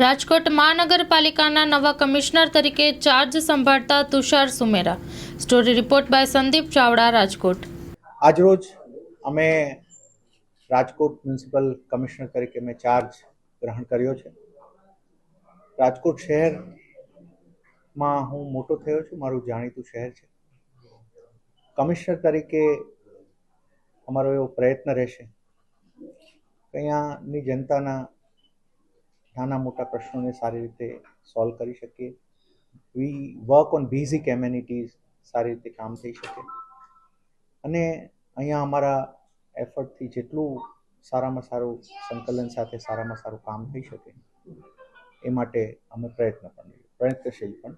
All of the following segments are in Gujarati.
રાજકોટ મહાનગરપાલિકાના નવા કમિશનર તરીકે ચાર્જ સંભાળતા Tushar Sumera. Story report by Sandeep Chavda, Rajkot. આજરોજ અમે રાજકોટ મ્યુનિસિપલ કમિશનર તરીકે મેં ચાર્જ ગ્રહણ કર્યો છે। રાજકોટ શહેરમાં હું મોટો થયો છું, મારું જાણીતું શહેર છે। કમિશનર તરીકે અમારો એવો પ્રયત્ન રહેશે કે અહીંયાની જનતાના નાના મોટા પ્રશ્નોને સારી રીતે સોલ્વ કરી શકીએ। વી વર્ક ઓન બેઝિક એમ્યુનિટીઝ, સારી રીતે કામ થઈ શકે અને અહીંયા અમારા એફર્ટથી જેટલું સારામાં સારું સંકલન સાથે સારામાં સારું કામ થઈ શકે એ માટે અમે પ્રયત્નશીલ પણ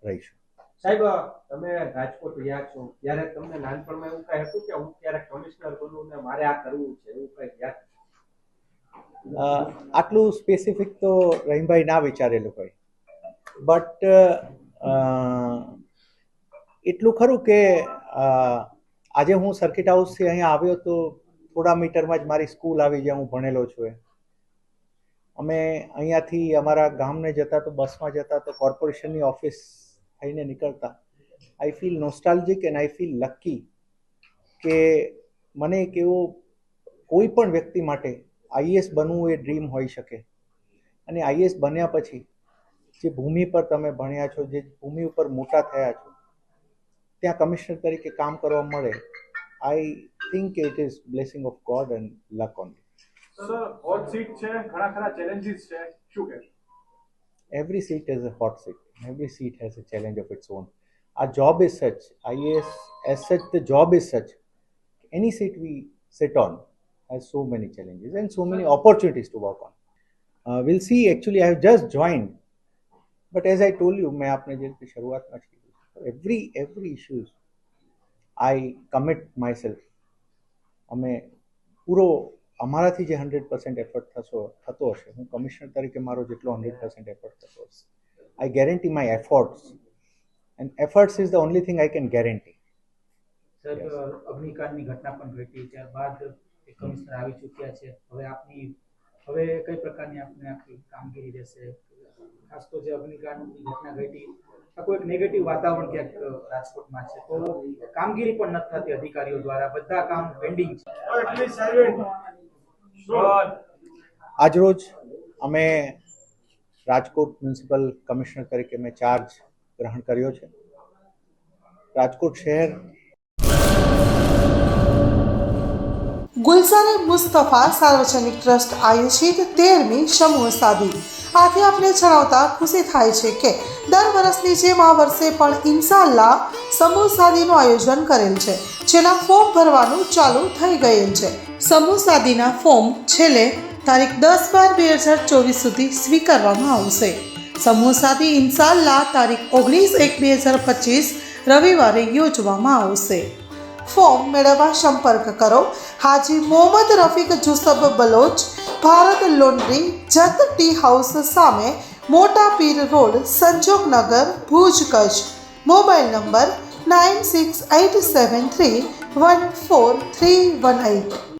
રહીશું। સાહેબ, તમે રાજકોટ રહ્યા છો ત્યારે તમને નાનપણમાં એવું કઈ હતું કે હું ક્યારેક કમિશનર બનું ને મારે આ કરવું છે, એવું કઈ યાદ? આટલું સ્પેસિફિક તો રહીમભાઈ ના વિચારેલું હોય, બટ એટલું ખરું કે આજે હું સર્કિટ હાઉસથી અહીંયા આવ્યો તો થોડા મીટરમાં જ મારી સ્કૂલ આવી જ્યાં હું ભણેલો છું। અમે અહીંયાથી અમારા ગામને જતા તો બસમાં જતા તો કોર્પોરેશનની ઓફિસ થઈને નીકળતા। I feel nostalgic and I feel lucky કે મને એક એવો કોઈ પણ વ્યક્તિ માટે આઈએએસ બનવું એ ડ્રીમ હોઈ શકે અને આઈએએસ બન્યા પછી જે ભૂમિ પર તમે ભણ્યા છો, જે ભૂમિ ઉપર મોટા થયા છો, ત્યાં કમિશનર તરીકે કામ કરવા મળે, I think it is blessing of God and luck only. Sir, hot seat છે, ઘણા ખરા ચેલેન્જીસ છે, શું કહેશો? Every seat is a hot seat. Every seat has a challenge of its own. Our job is such, IAS as such, the job is such. Any seat we sit on has so many challenges and so many opportunities to work on. We'll see. Actually, I have just joined, but as I told you, मैं आपने जैसे शुरुआत में की, every issues I commit myself. અમે પૂરો અમારાથી જે 100% એફર્ટ થતો હશે, હું કમિશનર તરીકે મારો જેટલો 100% એફર્ટ થતો હશે, I guarantee my efforts and efforts is the only thing I can guarantee. Sir, અગ્નિકાંડની ઘટના પણ ઘટી, ત્યારબાદ એક કમિશનર આવી ચૂક્યા છે, હવે કઈ પ્રકારની આપને આખી કામગીરી રહેશે? ખાસ તો જે અગ્નિકાંડની ઘટના ઘટી, આખું એક નેગેટિવ વાતાવરણ ક્યાંક રાજકોટમાં છે, તો કામગીરી પણ નથી થતી અધિકારીઓ દ્વારા, બધા કામ પેન્ડિંગ છે। આજરોજ અમે રાજકોટ મ્યુનિસિપલ કમિશનર તરીકે મેં ચાર્જ ગ્રહણ કર્યો છે। રાજકોટ શહેર ગુલશન મુસ્તફા સાર્વજનિક ટ્રસ્ટ આયોજિત 13મી સમૂહ સાદી। આથી આપણે જણાવતા ખુશી થાય છે કે દર વર્ષની જેમ આ વર્ષે પણ ઇન્શાઅલ્લાહ સમૂહ સાદીનું આયોજન કરેલ છે, જેના ફોર્મ ભરવાનું ચાલુ થઈ ગયેલ છે। સમૂહ સાદીના ફોર્મ છેલ્લે તારીખ 10/12/2024 સુધી સ્વીકારવામાં આવશે। સમૂહ સાદી ઇન્શાઅલ્લાહ તારીખ 19/1/2025 રવિવારે યોજવામાં આવશે। ફોર્મ મેળવવા સંપર્ક કરો Haji Mohammad Rafiq Jusab Baloch, Bharat laundry, Jat tea house સામે, મોટા Pir road, Sanjognagar, Bhuj, Kutch. Mobile number 9687314318।